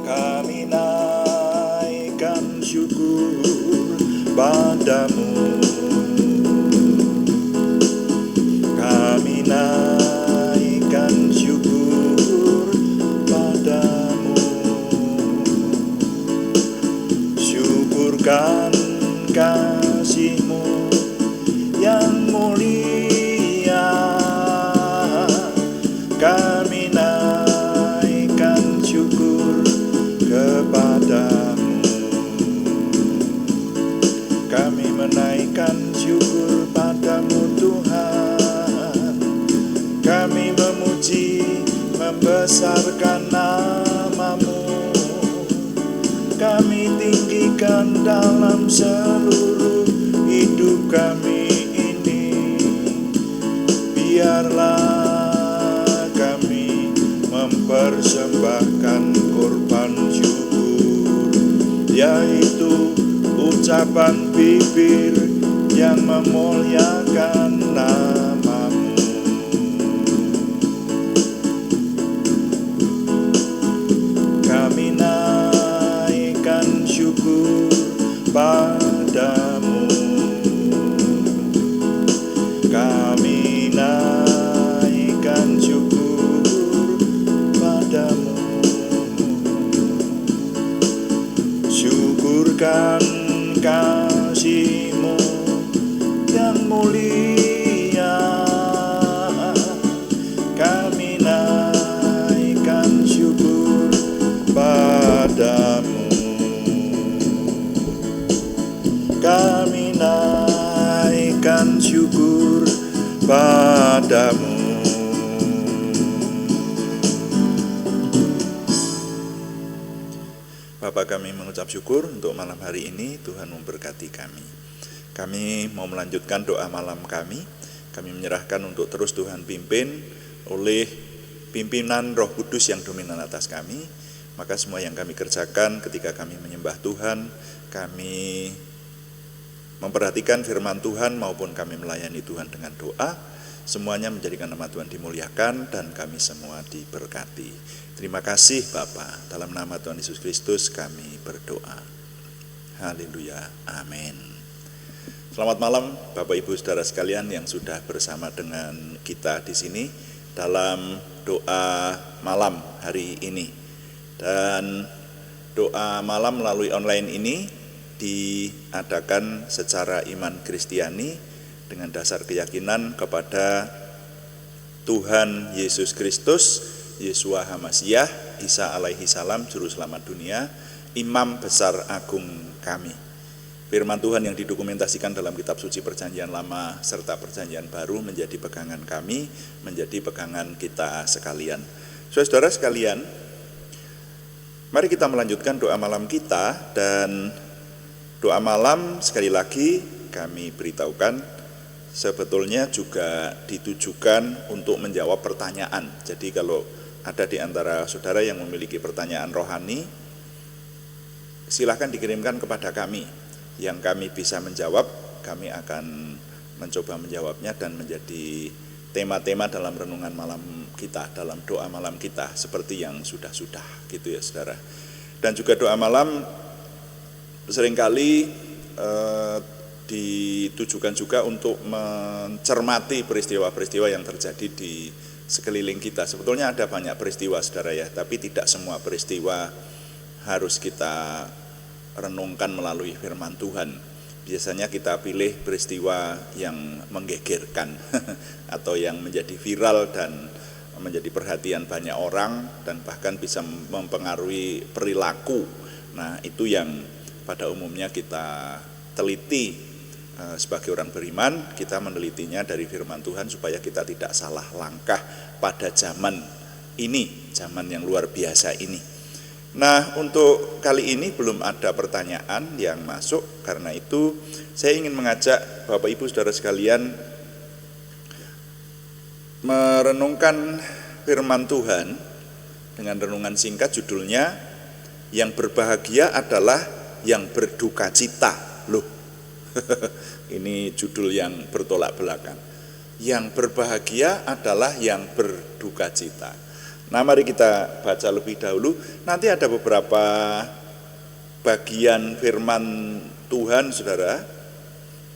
Kami naikkan syukur padamu. Kami naikkan syukur padamu. Syukurkan kasih-Mu yang mulia. Kami naikkan syukur kepadamu. Kami menaikkan syukur padamu Tuhan. Kami memuji, membesarkan nama-Mu. Kami tinggikan dalam seluruh hidup kami ini. Biarlah kami mempersembahkan korban syukur, yaitu ucapan bibir yang memuliakan nama-Mu. Kami naikkan syukur padamu. Kami naikkan syukur padamu. Syukurkan kasih-Mu yang mulia. Kami naikkan syukur padamu. Kami naikkan syukur padamu. Bapa, kami mengucap syukur untuk malam hari ini. Tuhan memberkati kami. Kami mau melanjutkan doa malam kami. Kami menyerahkan untuk terus Tuhan pimpin oleh pimpinan Roh Kudus yang dominan atas kami. Maka semua yang kami kerjakan ketika kami menyembah Tuhan, kami memperhatikan firman Tuhan maupun kami melayani Tuhan dengan doa, semuanya menjadikan nama Tuhan dimuliakan dan kami semua diberkati. Terima kasih Bapa, dalam nama Tuhan Yesus Kristus kami berdoa. Haleluya, amin. Selamat malam Bapak Ibu Saudara sekalian yang sudah bersama dengan kita di sini dalam doa malam hari ini. Dan doa malam melalui online ini diadakan secara iman Kristiani dengan dasar keyakinan kepada Tuhan Yesus Kristus, Yeshua HaMasyiah, Isa alaihi salam, Juru Selamat dunia, Imam Besar Agung kami. Firman Tuhan yang didokumentasikan dalam kitab suci Perjanjian Lama serta Perjanjian Baru menjadi pegangan kami, menjadi pegangan kita sekalian. Saudara sekalian, mari kita melanjutkan doa malam kita. Dan doa malam sekali lagi kami beritahukan sebetulnya juga ditujukan untuk menjawab pertanyaan. Jadi kalau ada di antara saudara yang memiliki pertanyaan rohani, silahkan dikirimkan kepada kami. Yang kami bisa menjawab, kami akan mencoba menjawabnya dan menjadi tema-tema dalam renungan malam kita, dalam doa malam kita, seperti yang sudah-sudah gitu ya saudara. Dan juga doa malam seringkali ditujukan juga untuk mencermati peristiwa-peristiwa yang terjadi di sekeliling kita. Sebetulnya ada banyak peristiwa saudara ya, tapi tidak semua peristiwa harus kita renungkan melalui firman Tuhan. Biasanya kita pilih peristiwa yang menggegerkan atau yang menjadi viral dan menjadi perhatian banyak orang dan bahkan bisa mempengaruhi perilaku. Nah, itu yang pada umumnya kita teliti. Sebagai orang beriman, kita menelitinya dari firman Tuhan supaya kita tidak salah langkah pada zaman ini, zaman yang luar biasa ini. Nah, untuk kali ini belum ada pertanyaan yang masuk, karena itu saya ingin mengajak Bapak Ibu Saudara sekalian merenungkan firman Tuhan dengan renungan singkat, judulnya "Yang berbahagia adalah yang berduka cita." Loh, ini judul yang bertolak belakang. Yang berbahagia adalah yang berduka cita. Nah, mari kita baca lebih dahulu. Nanti ada beberapa bagian firman Tuhan, saudara,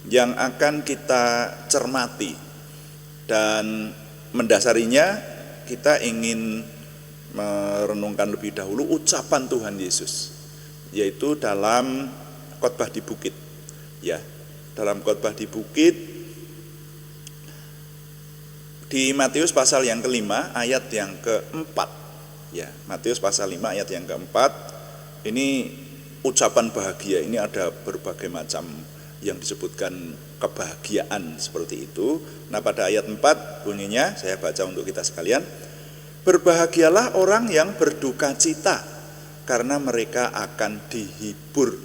yang akan kita cermati. Dan mendasarinya kita ingin merenungkan lebih dahulu ucapan Tuhan Yesus, yaitu dalam khotbah di bukit. Ya, dalam khotbah di bukit di Matius pasal yang kelima ayat yang keempat. Ya, Matius pasal 5 ayat yang keempat. Ini ucapan bahagia. Ini ada berbagai macam yang disebutkan kebahagiaan seperti itu. Nah, pada ayat 4 bunyinya, saya baca untuk kita sekalian. Berbahagialah orang yang berduka cita, karena mereka akan dihibur.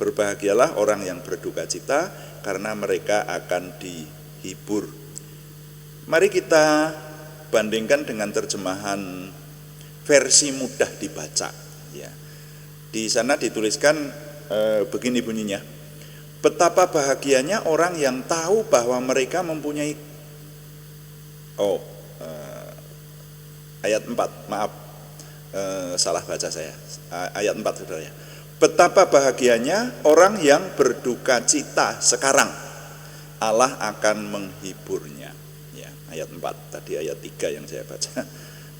Berbahagialah orang yang berduka cita, karena mereka akan dihibur. Mari kita bandingkan dengan terjemahan versi mudah dibaca. Ya. Di sana dituliskan begini bunyinya. Betapa bahagianya orang yang tahu bahwa mereka mempunyai ayat 4, maaf, salah baca saya. Ayat 4, saudara ya. Betapa bahagianya orang yang berduka cita sekarang, Allah akan menghiburnya. Ya, ayat 4, tadi ayat 3 yang saya baca.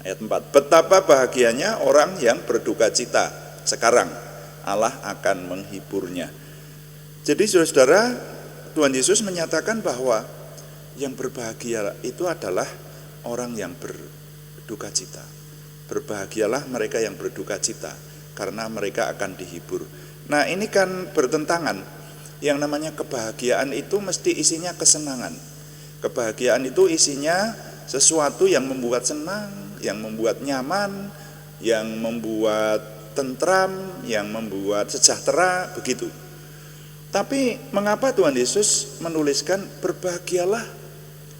Ayat 4, betapa bahagianya orang yang berduka cita sekarang, Allah akan menghiburnya. Jadi saudara, Tuhan Yesus menyatakan bahwa yang berbahagia itu adalah orang yang berduka cita. Berbahagialah mereka yang berduka cita, karena mereka akan dihibur. Nah, ini kan bertentangan. Yang namanya kebahagiaan itu mesti isinya kesenangan. Kebahagiaan itu isinya sesuatu yang membuat senang, yang membuat nyaman, yang membuat tentram, yang membuat sejahtera, begitu. Tapi mengapa Tuhan Yesus menuliskan berbahagialah?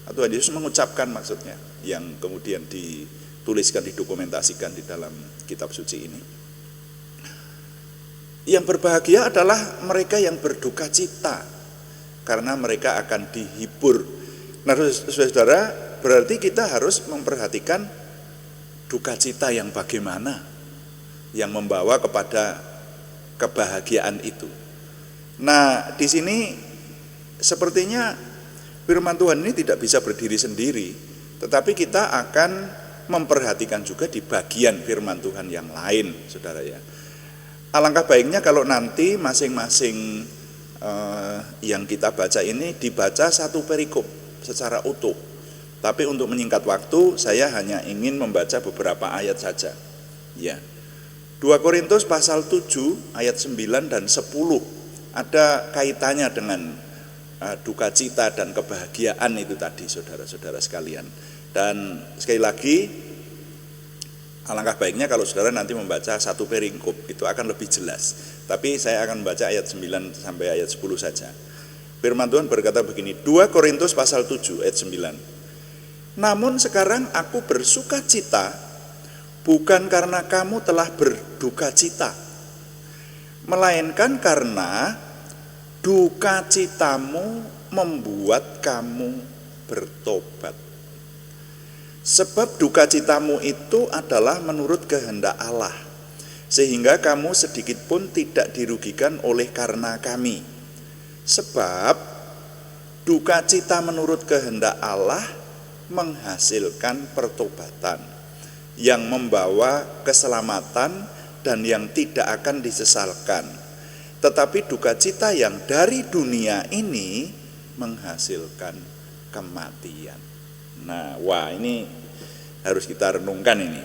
Tuhan Yesus mengucapkan maksudnya, yang kemudian dituliskan, didokumentasikan di dalam kitab suci ini. Yang berbahagia adalah mereka yang berduka cita, karena mereka akan dihibur. Nah, saudara, berarti kita harus memperhatikan duka cita yang bagaimana, yang membawa kepada kebahagiaan itu. Nah, di sini sepertinya firman Tuhan ini tidak bisa berdiri sendiri, tetapi kita akan memperhatikan juga di bagian firman Tuhan yang lain, saudara ya. Alangkah baiknya kalau nanti masing-masing yang kita baca ini dibaca satu perikop secara utuh. Tapi untuk menyingkat waktu, saya hanya ingin membaca beberapa ayat saja. Ya. 2 Korintus pasal 7 ayat 9 dan 10 ada kaitannya dengan duka cita dan kebahagiaan itu tadi, saudara-saudara sekalian. Dan sekali lagi, alangkah baiknya kalau saudara nanti membaca satu perikop, itu akan lebih jelas. Tapi saya akan membaca ayat 9 sampai ayat 10 saja. Firman Tuhan berkata begini, 2 Korintus pasal 7 ayat 9. Namun sekarang aku bersuka cita, bukan karena kamu telah berduka cita, melainkan karena duka citamu membuat kamu bertobat. Sebab duka citamu itu adalah menurut kehendak Allah, sehingga kamu sedikit pun tidak dirugikan oleh karena kami. Sebab duka cita menurut kehendak Allah menghasilkan pertobatan yang membawa keselamatan dan yang tidak akan disesalkan. Tetapi duka cita yang dari dunia ini menghasilkan kematian. Nah, wah, ini harus kita renungkan ini.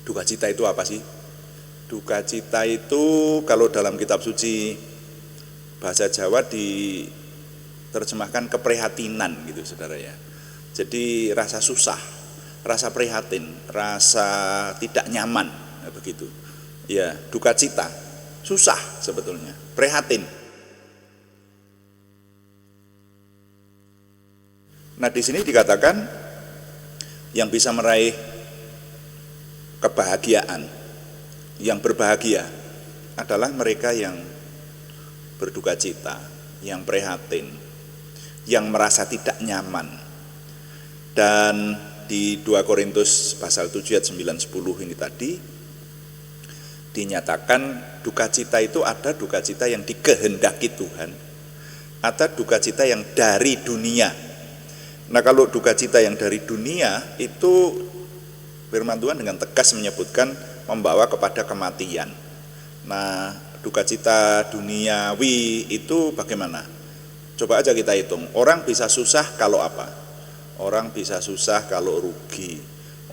Duka cita itu apa sih? Duka cita itu kalau dalam kitab suci bahasa Jawa diterjemahkan keprihatinan gitu, saudara ya. Jadi rasa susah, rasa prihatin, rasa tidak nyaman, begitu. Ya, duka cita, susah sebetulnya, prihatin. Nah, di sini dikatakan yang bisa meraih kebahagiaan, yang berbahagia adalah mereka yang berduka cita, yang prihatin, yang merasa tidak nyaman. Dan di 2 Korintus pasal 7 ayat 9-10 ini tadi dinyatakan duka cita itu ada duka cita yang dikehendaki Tuhan, ada duka cita yang dari dunia. Nah, kalau duka cita yang dari dunia itu firman Tuhan dengan tegas menyebutkan membawa kepada kematian. Nah, duka cita duniawi itu bagaimana? Coba aja kita hitung. Orang bisa susah kalau apa? Orang bisa susah kalau rugi.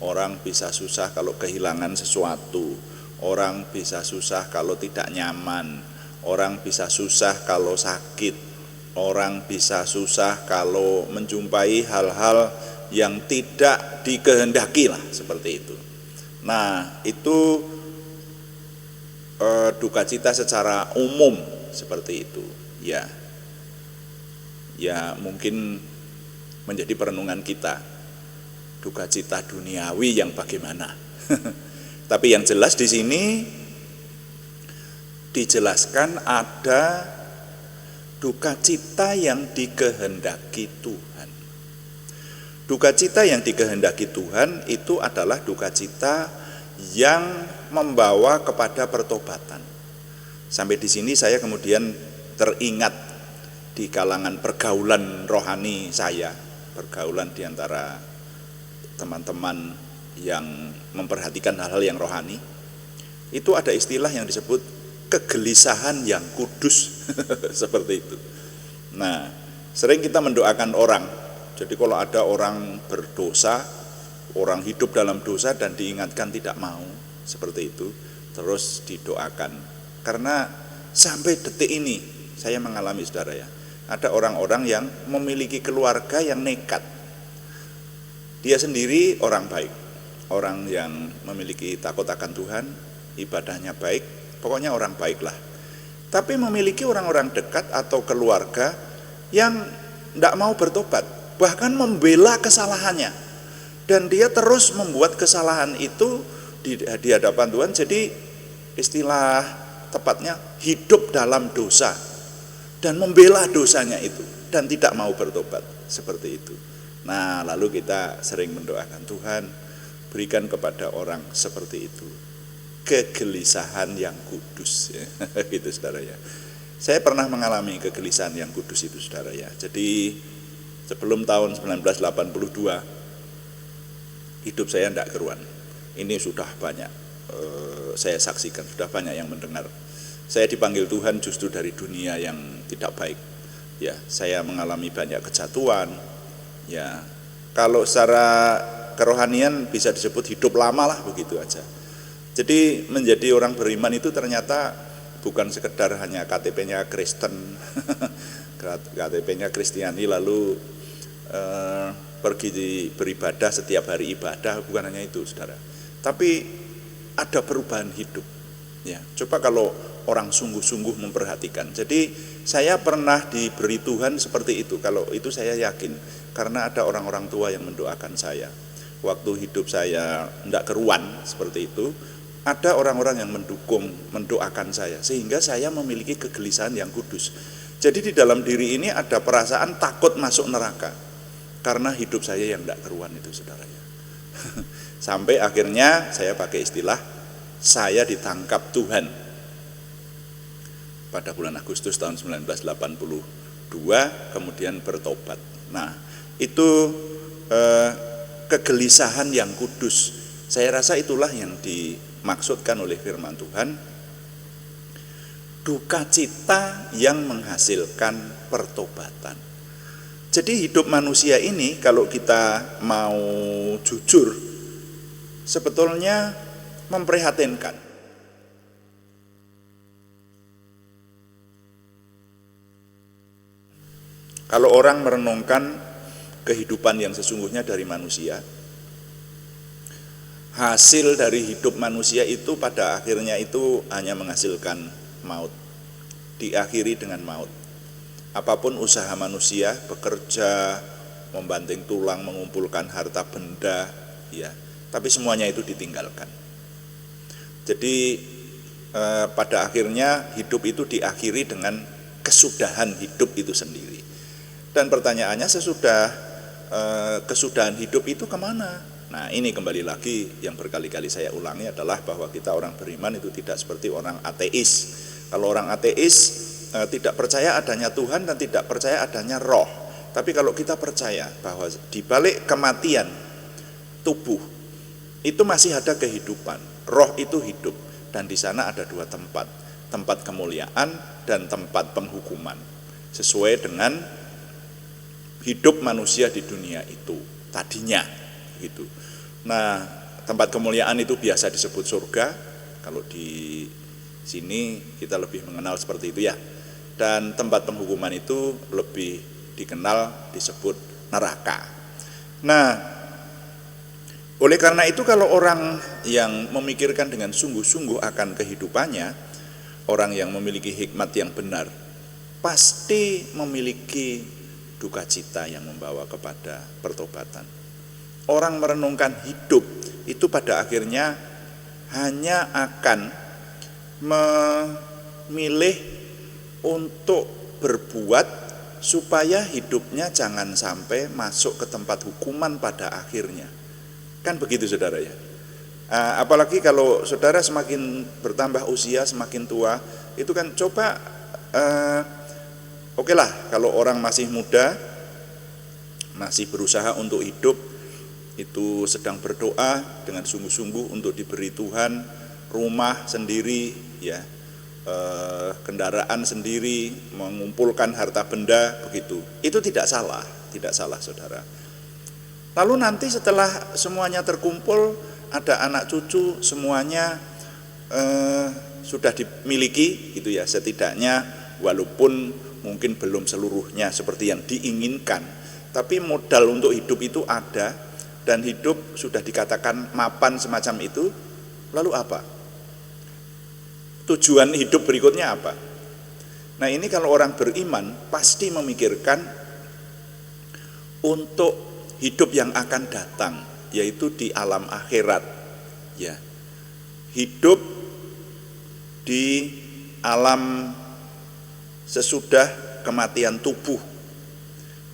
Orang bisa susah kalau kehilangan sesuatu. Orang bisa susah kalau tidak nyaman. Orang bisa susah kalau sakit. Orang bisa susah kalau menjumpai hal-hal yang tidak dikehendaki lah, seperti itu. Nah, itu duka cita secara umum seperti itu. Ya mungkin menjadi perenungan kita, duka cita duniawi yang bagaimana. Tapi yang jelas di sini dijelaskan ada duka cita yang dikehendaki Tuhan. Duka cita yang dikehendaki Tuhan itu adalah duka cita yang membawa kepada pertobatan. Sampai di sini saya kemudian teringat di kalangan pergaulan rohani saya, pergaulan di antara teman-teman yang memperhatikan hal-hal yang rohani, itu ada istilah yang disebut kegelisahan yang kudus. Seperti itu. Nah, sering kita mendoakan orang. Jadi kalau ada orang berdosa, orang hidup dalam dosa dan diingatkan tidak mau, seperti itu, terus didoakan. Karena sampai detik ini saya mengalami, saudara ya, ada orang-orang yang memiliki keluarga yang nekat. Dia sendiri orang baik, orang yang memiliki takut akan Tuhan, ibadahnya baik, pokoknya orang baiklah. Tapi memiliki orang-orang dekat atau keluarga yang tidak mau bertobat, bahkan membela kesalahannya. Dan dia terus membuat kesalahan itu di hadapan Tuhan. Jadi istilah tepatnya hidup dalam dosa dan membela dosanya itu dan tidak mau bertobat, seperti itu. Nah, lalu kita sering mendoakan, Tuhan berikan kepada orang seperti itu kegelisahan yang kudus, ya. Gitu, saudara ya. Saya pernah mengalami kegelisahan yang kudus itu, saudara ya. Jadi sebelum tahun 1982 hidup saya tidak keruan. Ini sudah banyak saya saksikan, sudah banyak yang mendengar. Saya dipanggil Tuhan justru dari dunia yang tidak baik. Ya, saya mengalami banyak kejatuhan. Ya, kalau secara kerohanian bisa disebut hidup lama lah, begitu aja. Jadi menjadi orang beriman itu ternyata bukan sekedar hanya KTP-nya Kristen, KTP-nya Kristiani lalu pergi beribadah setiap hari ibadah, bukan hanya itu, saudara. Tapi ada perubahan hidup. Ya, coba kalau orang sungguh-sungguh memperhatikan. Jadi saya pernah diberi Tuhan seperti itu. Kalau itu saya yakin, karena ada orang-orang tua yang mendoakan saya. Waktu hidup saya tidak keruan seperti itu, ada orang-orang yang mendukung, mendoakan saya, sehingga saya memiliki kegelisahan yang kudus. Jadi di dalam diri ini ada perasaan takut masuk neraka, karena hidup saya yang tidak keruan itu, saudara ya. Sampai akhirnya saya pakai istilah, saya ditangkap Tuhan pada bulan Agustus tahun 1982, kemudian bertobat. Nah, itu kegelisahan yang kudus. Saya rasa itulah yang dimaksudkan oleh firman Tuhan, duka cita yang menghasilkan pertobatan. Jadi hidup manusia ini kalau kita mau jujur, sebetulnya memprihatinkan. Kalau orang merenungkan kehidupan yang sesungguhnya dari manusia, hasil dari hidup manusia itu pada akhirnya itu hanya menghasilkan maut, diakhiri dengan maut. Apapun usaha manusia, bekerja, membanting tulang, mengumpulkan harta benda, ya, tapi semuanya itu ditinggalkan. Jadi pada akhirnya hidup itu diakhiri dengan kesudahan hidup itu sendiri. Dan pertanyaannya, sesudah kesudahan hidup itu kemana? Nah, ini kembali lagi yang berkali-kali saya ulangi adalah bahwa kita orang beriman itu tidak seperti orang ateis. Kalau orang ateis tidak percaya adanya Tuhan dan tidak percaya adanya roh. Tapi kalau kita percaya bahwa di balik kematian tubuh itu masih ada kehidupan, roh itu hidup, dan di sana ada dua tempat, tempat kemuliaan dan tempat penghukuman, sesuai dengan hidup manusia di dunia itu tadinya gitu. Nah, tempat kemuliaan itu biasa disebut surga, kalau di sini kita lebih mengenal seperti itu ya. Dan tempat penghukuman itu lebih dikenal disebut neraka. Nah, oleh karena itu kalau orang yang memikirkan dengan sungguh-sungguh akan kehidupannya, orang yang memiliki hikmat yang benar, pasti memiliki duka cita yang membawa kepada pertobatan. Orang merenungkan hidup itu pada akhirnya hanya akan memilih untuk berbuat supaya hidupnya jangan sampai masuk ke tempat hukuman pada akhirnya. Kan begitu saudara ya. Apalagi kalau saudara semakin bertambah usia, semakin tua, itu kan coba oke lah kalau orang masih muda, masih berusaha untuk hidup, itu sedang berdoa dengan sungguh-sungguh untuk diberi Tuhan rumah sendiri, ya, kendaraan sendiri, mengumpulkan harta benda, begitu. Itu tidak salah saudara. Lalu nanti setelah semuanya terkumpul, ada anak cucu, semuanya sudah dimiliki, gitu ya. Setidaknya walaupun mungkin belum seluruhnya seperti yang diinginkan, tapi modal untuk hidup itu ada. Dan hidup sudah dikatakan mapan semacam itu, lalu apa? Tujuan hidup berikutnya apa? Nah, ini kalau orang beriman pasti memikirkan untuk hidup yang akan datang, yaitu di alam akhirat, ya. Hidup di alam sesudah kematian tubuh.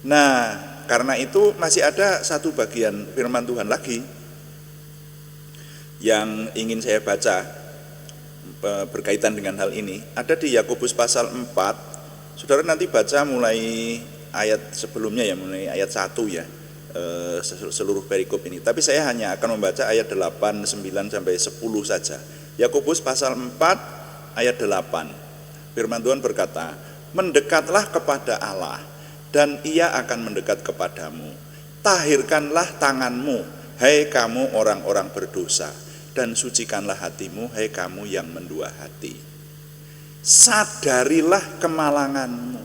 Nah, karena itu masih ada satu bagian firman Tuhan lagi yang ingin saya baca berkaitan dengan hal ini. Ada di Yakobus pasal 4. Saudara nanti baca mulai ayat sebelumnya ya, mulai ayat 1 ya, seluruh perikop ini. Tapi saya hanya akan membaca ayat 8, 9 sampai 10 saja. Yakobus pasal 4 ayat 8. Firman Tuhan berkata, "Mendekatlah kepada Allah dan Ia akan mendekat kepadamu. Tahirkanlah tanganmu, hai kamu orang-orang berdosa, dan sucikanlah hatimu, hai kamu yang mendua hati. Sadarilah kemalanganmu,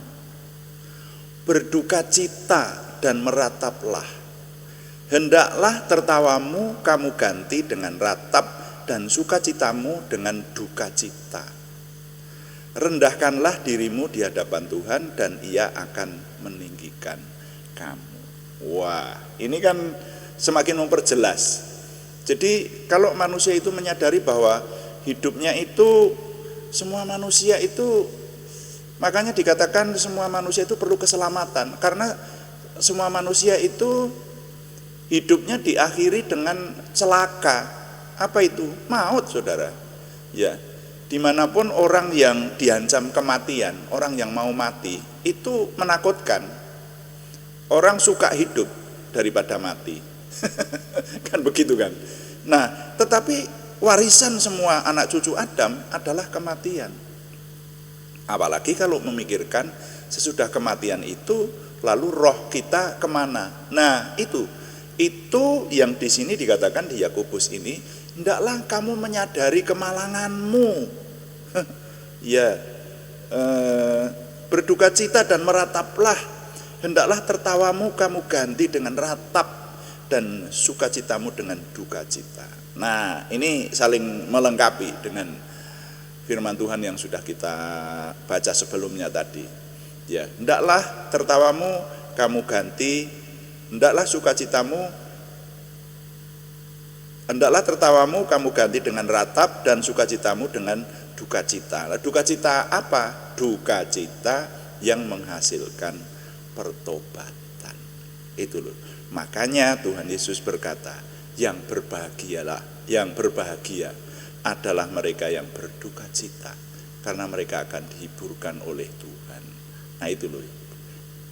berduka cita dan merataplah. Hendaklah tertawamu kamu ganti dengan ratap, dan sukacitamu dengan duka cita. Rendahkanlah dirimu di hadapan Tuhan, dan Ia akan meninggikan kamu." Wah, ini kan semakin memperjelas. Jadi kalau manusia itu menyadari bahwa hidupnya itu, semua manusia itu, makanya dikatakan semua manusia itu perlu keselamatan, karena semua manusia itu hidupnya diakhiri dengan celaka. Apa itu? Maut, saudara. Ya. Dimanapun orang yang diancam kematian, orang yang mau mati, itu menakutkan. Orang suka hidup daripada mati. Kan begitu kan. Nah, tetapi warisan semua anak cucu Adam adalah kematian. Apalagi kalau memikirkan sesudah kematian itu, lalu roh kita kemana? Nah, itu yang di sini dikatakan di Yakobus ini, hendaklah kamu menyadari kemalanganmu, ya, berduka cita dan merataplah. Hendaklah tertawamu kamu ganti dengan ratap, dan sukacitamu dengan duka cita. Nah, ini saling melengkapi dengan firman Tuhan yang sudah kita baca sebelumnya tadi. Ya, hendaklah tertawamu kamu ganti, hendaklah tertawamu kamu ganti dengan ratap, dan sukacitamu dengan duka cita. Nah, duka cita apa? Duka cita yang menghasilkan pertobatan. Itu loh. Makanya Tuhan Yesus berkata, yang berbahagia adalah mereka yang berduka cita, karena mereka akan dihiburkan oleh Tuhan. Nah itu loh.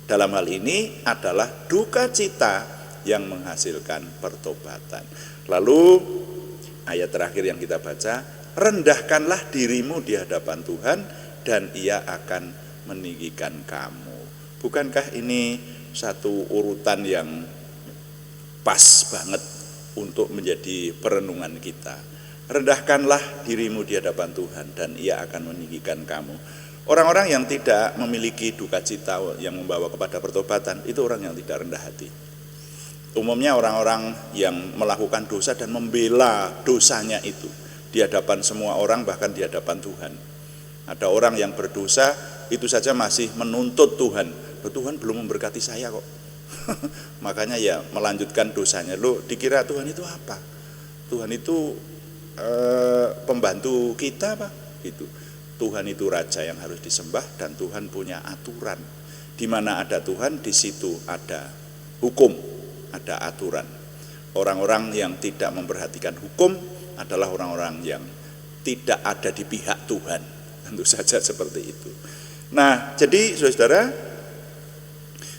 Dalam hal ini adalah duka cita yang menghasilkan pertobatan. Lalu ayat terakhir yang kita baca, rendahkanlah dirimu di hadapan Tuhan dan Ia akan meninggikan kamu. Bukankah ini satu urutan yang pas banget untuk menjadi perenungan kita? Rendahkanlah dirimu di hadapan Tuhan dan Ia akan meninggikan kamu. Orang-orang yang tidak memiliki duka cita yang membawa kepada pertobatan, itu orang yang tidak rendah hati. Umumnya orang-orang yang melakukan dosa dan membela dosanya itu di hadapan semua orang, bahkan di hadapan Tuhan. Ada orang yang berdosa itu saja masih menuntut Tuhan. Tuhan belum memberkati saya kok. Makanya ya melanjutkan dosanya. Loh, dikira Tuhan itu apa? Tuhan itu pembantu kita apa? Gitu. Tuhan itu raja yang harus disembah dan Tuhan punya aturan. Di mana ada Tuhan, di situ ada hukum, ada aturan. Orang-orang yang tidak memperhatikan hukum adalah orang-orang yang tidak ada di pihak Tuhan. Tentu saja seperti itu. Nah, jadi saudara,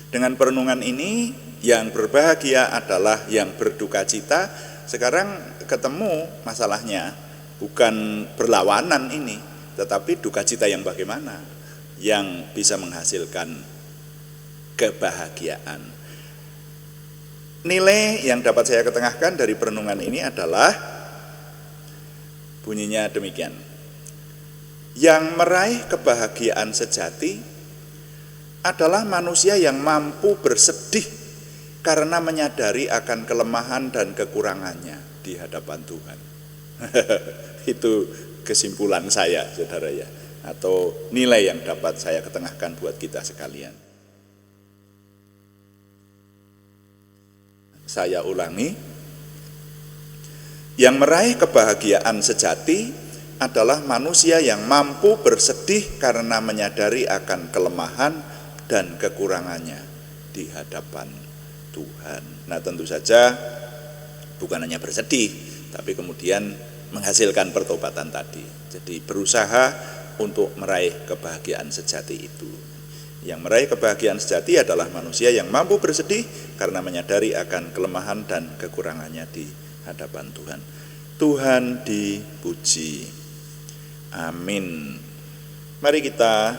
dengan perenungan ini, yang berbahagia adalah yang berduka cita. Sekarang ketemu masalahnya, bukan berlawanan ini, tetapi duka cita yang bagaimana, yang bisa menghasilkan kebahagiaan. Nilai yang dapat saya ketengahkan dari perenungan ini adalah bunyinya demikian. Yang meraih kebahagiaan sejati adalah manusia yang mampu bersedih karena menyadari akan kelemahan dan kekurangannya di hadapan Tuhan. Itu kesimpulan saya, saudara ya, atau nilai yang dapat saya ketengahkan buat kita sekalian. Saya ulangi, yang meraih kebahagiaan sejati adalah manusia yang mampu bersedih karena menyadari akan kelemahan dan kekurangannya di hadapan Tuhan. Nah, tentu saja bukan hanya bersedih, tapi kemudian menghasilkan pertobatan tadi. Jadi berusaha untuk meraih kebahagiaan sejati itu. Yang meraih kebahagiaan sejati adalah manusia yang mampu bersedih karena menyadari akan kelemahan dan kekurangannya di hadapan Tuhan. Tuhan dipuji. Amin. Mari kita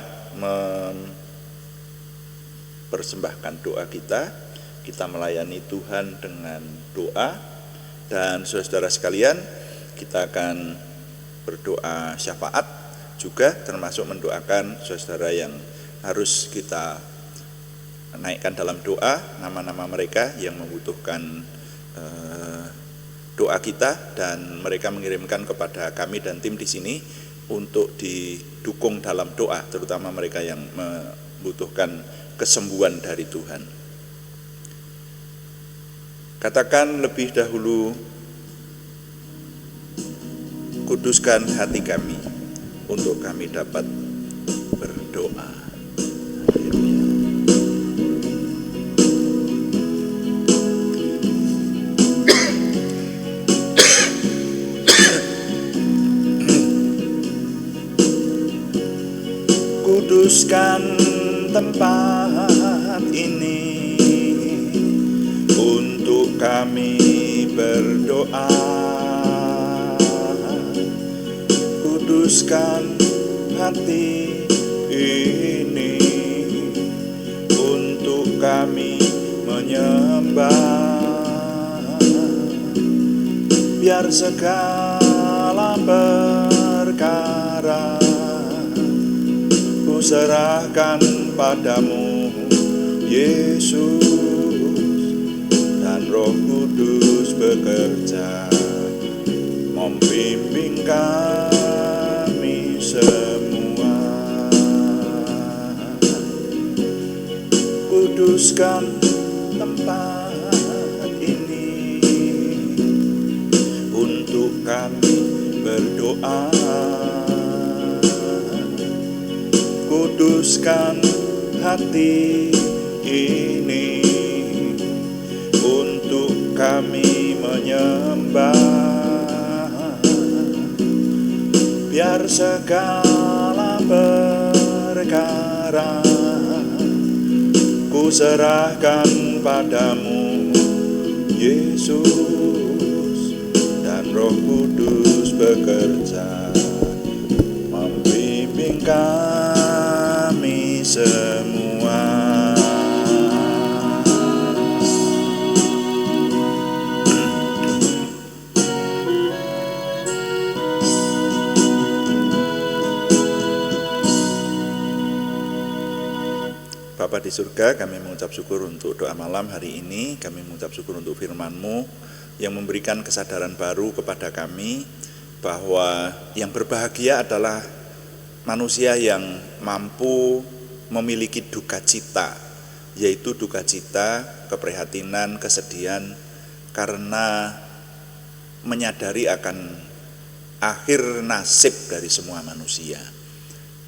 mempersembahkan doa kita. Kita melayani Tuhan dengan doa. Dan saudara sekalian, kita akan berdoa syafaat juga, termasuk mendoakan saudara yang harus kita naikkan dalam doa, nama-nama mereka yang membutuhkan doa kita, dan mereka mengirimkan kepada kami dan tim di sini untuk didukung dalam doa, terutama mereka yang membutuhkan kesembuhan dari Tuhan. Katakan lebih dahulu, kuduskan hati kami untuk kami dapat berdoa. Kuduskan tempat ini untuk kami berdoa. Kuduskan hati ini untuk kami menyembah. Biar segala perkara ku serahkan padamu, Yesus, dan Roh Kudus bekerja membimbing kami semua. Kuduskan tempat ini untuk kami berdoa. Kuduskan hati ini sembah, biar segala perkara ku serahkan padamu, Yesus, dan Roh Kudus bekerja membimbing kami semua. Bapa di surga, kami mengucap syukur untuk doa malam hari ini. Kami mengucap syukur untuk firman-Mu yang memberikan kesadaran baru kepada kami bahwa yang berbahagia adalah manusia yang mampu memiliki duka cita, yaitu duka cita, keprihatinan, kesedihan karena menyadari akan akhir nasib dari semua manusia,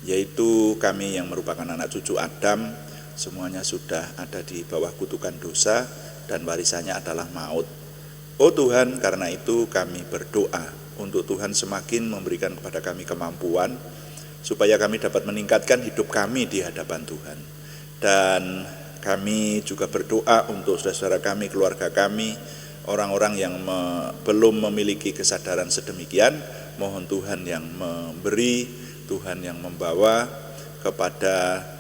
yaitu kami yang merupakan anak cucu Adam. Semuanya sudah ada di bawah kutukan dosa dan warisannya adalah maut. Oh Tuhan, karena itu kami berdoa untuk Tuhan semakin memberikan kepada kami kemampuan supaya kami dapat meningkatkan hidup kami di hadapan Tuhan. Dan kami juga berdoa untuk saudara-saudara kami, keluarga kami, orang-orang yang belum memiliki kesadaran sedemikian. Mohon Tuhan yang memberi, Tuhan yang membawa kepada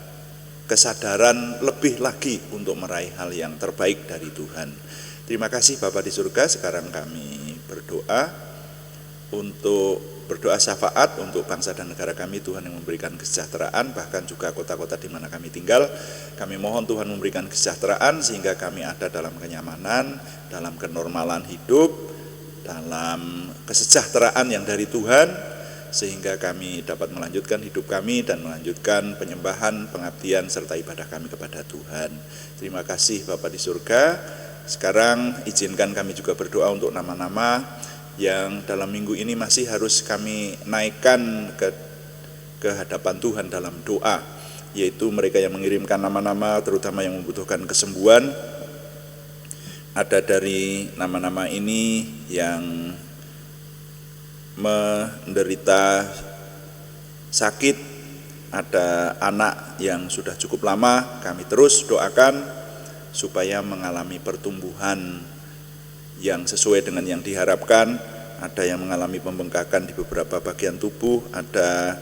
kesadaran lebih lagi untuk meraih hal yang terbaik dari Tuhan. Terima kasih Bapa di surga. Sekarang kami berdoa syafaat untuk bangsa dan negara kami. Tuhan yang memberikan kesejahteraan, bahkan juga kota-kota di mana kami tinggal. Kami mohon Tuhan memberikan kesejahteraan sehingga kami ada dalam kenyamanan, dalam kenormalan hidup, dalam kesejahteraan yang dari Tuhan, sehingga kami dapat melanjutkan hidup kami dan melanjutkan penyembahan, pengabdian, serta ibadah kami kepada Tuhan. Terima kasih Bapa di surga. Sekarang izinkan kami juga berdoa untuk nama-nama yang dalam minggu ini masih harus kami naikkan ke hadapan Tuhan dalam doa, yaitu mereka yang mengirimkan nama-nama terutama yang membutuhkan kesembuhan. Ada dari nama-nama ini yang menderita sakit, ada anak yang sudah cukup lama, kami terus doakan supaya mengalami pertumbuhan yang sesuai dengan yang diharapkan. Ada yang mengalami pembengkakan di beberapa bagian tubuh, ada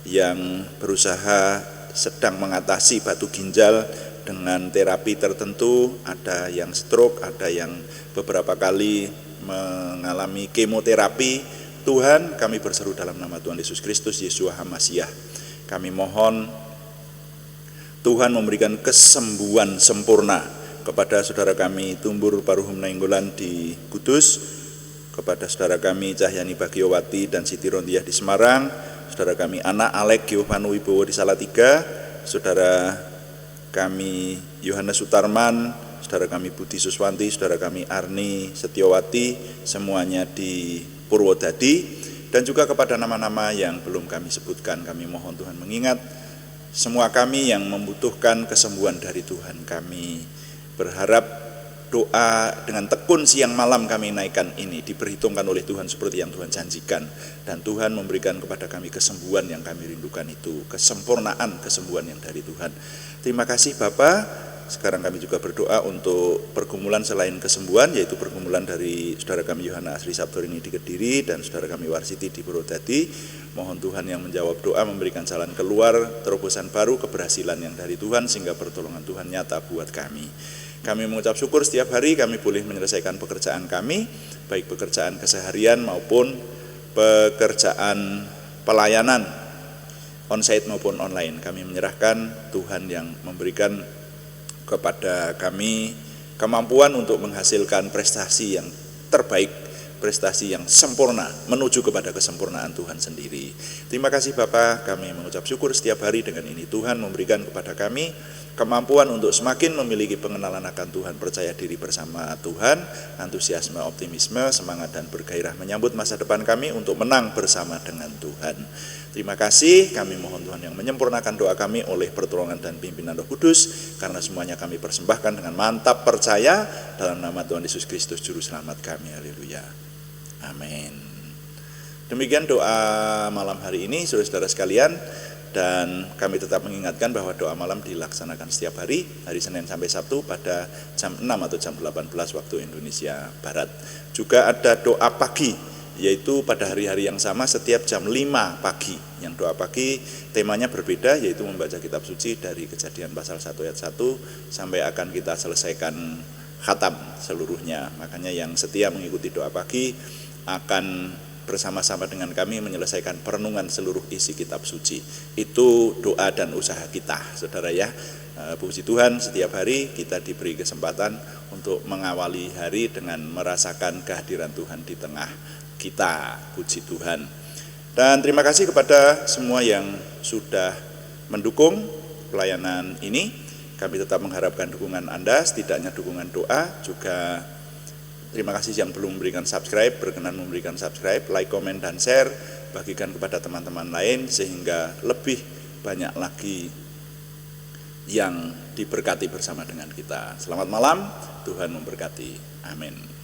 yang berusaha sedang mengatasi batu ginjal dengan terapi tertentu, ada yang stroke, ada yang beberapa kali mengalami kemoterapi. Tuhan, kami berseru dalam nama Tuhan Yesus Kristus, Yeshua HaMasyiah. Kami mohon Tuhan memberikan kesembuhan sempurna kepada saudara kami Tumbur Paruhum Nainggolan di Kudus, kepada saudara kami Cahyani Bagiowati dan Siti Rondiah di Semarang, saudara kami Anak Alek Giovanni Wibowo di Salatiga, saudara kami Yohanes Sutarman, saudara kami Budi Suswanti, saudara kami Arni Setiawati, semuanya di Purwodadi, dan juga kepada nama-nama yang belum kami sebutkan. Kami mohon Tuhan mengingat semua kami yang membutuhkan kesembuhan dari Tuhan. Kami berharap doa dengan tekun siang malam kami naikkan ini diperhitungkan oleh Tuhan seperti yang Tuhan janjikan, dan Tuhan memberikan kepada kami kesembuhan yang kami rindukan itu, kesempurnaan kesembuhan yang dari Tuhan. Terima kasih Bapa. Sekarang kami juga berdoa untuk pergumulan selain kesembuhan, yaitu pergumulan dari saudara kami Yohana Asri Sabtorini di Kediri dan saudara kami Warsiti di Purwodadi. Mohon Tuhan yang menjawab doa, memberikan jalan keluar, terobosan baru, keberhasilan yang dari Tuhan, sehingga pertolongan Tuhan nyata buat kami. Kami mengucap syukur setiap hari kami boleh menyelesaikan pekerjaan kami, baik pekerjaan keseharian maupun pekerjaan pelayanan on-site maupun online. Kami menyerahkan Tuhan yang memberikan kepada kami kemampuan untuk menghasilkan prestasi yang terbaik, prestasi yang sempurna, menuju kepada kesempurnaan Tuhan sendiri. Terima kasih Bapa, kami mengucap syukur setiap hari dengan ini. Tuhan memberikan kepada kami kemampuan untuk semakin memiliki pengenalan akan Tuhan, percaya diri bersama Tuhan, antusiasme, optimisme, semangat dan bergairah menyambut masa depan kami untuk menang bersama dengan Tuhan. Terima kasih, kami mohon Tuhan yang menyempurnakan doa kami oleh pertolongan dan pimpinan Roh Kudus. karena semuanya kami persembahkan dengan mantap percaya dalam nama Tuhan Yesus Kristus Juru Selamat kami. Haleluya. Amin. Demikian doa malam hari ini saudara-saudara sekalian, dan kami tetap mengingatkan bahwa doa malam dilaksanakan setiap hari Senin sampai Sabtu pada jam 6 atau jam 18 waktu Indonesia Barat. Juga ada doa pagi, yaitu pada hari-hari yang sama setiap jam 5 pagi. Yang doa pagi temanya berbeda, yaitu membaca kitab suci dari Kejadian pasal 1 ayat 1 sampai akan kita selesaikan khatam seluruhnya. Makanya yang setia mengikuti doa pagi akan bersama-sama dengan kami menyelesaikan perenungan seluruh isi kitab suci. Itu doa dan usaha kita, saudara ya. Puji Tuhan, setiap hari kita diberi kesempatan untuk mengawali hari dengan merasakan kehadiran Tuhan di tengah kita. Puji Tuhan. Dan terima kasih kepada semua yang sudah mendukung pelayanan ini. Kami tetap mengharapkan dukungan Anda, setidaknya dukungan doa. Juga terima kasih yang belum memberikan subscribe, berkenan memberikan subscribe, like, komen, dan share, bagikan kepada teman-teman lain sehingga lebih banyak lagi yang diberkati bersama dengan kita. Selamat malam, Tuhan memberkati. Amin.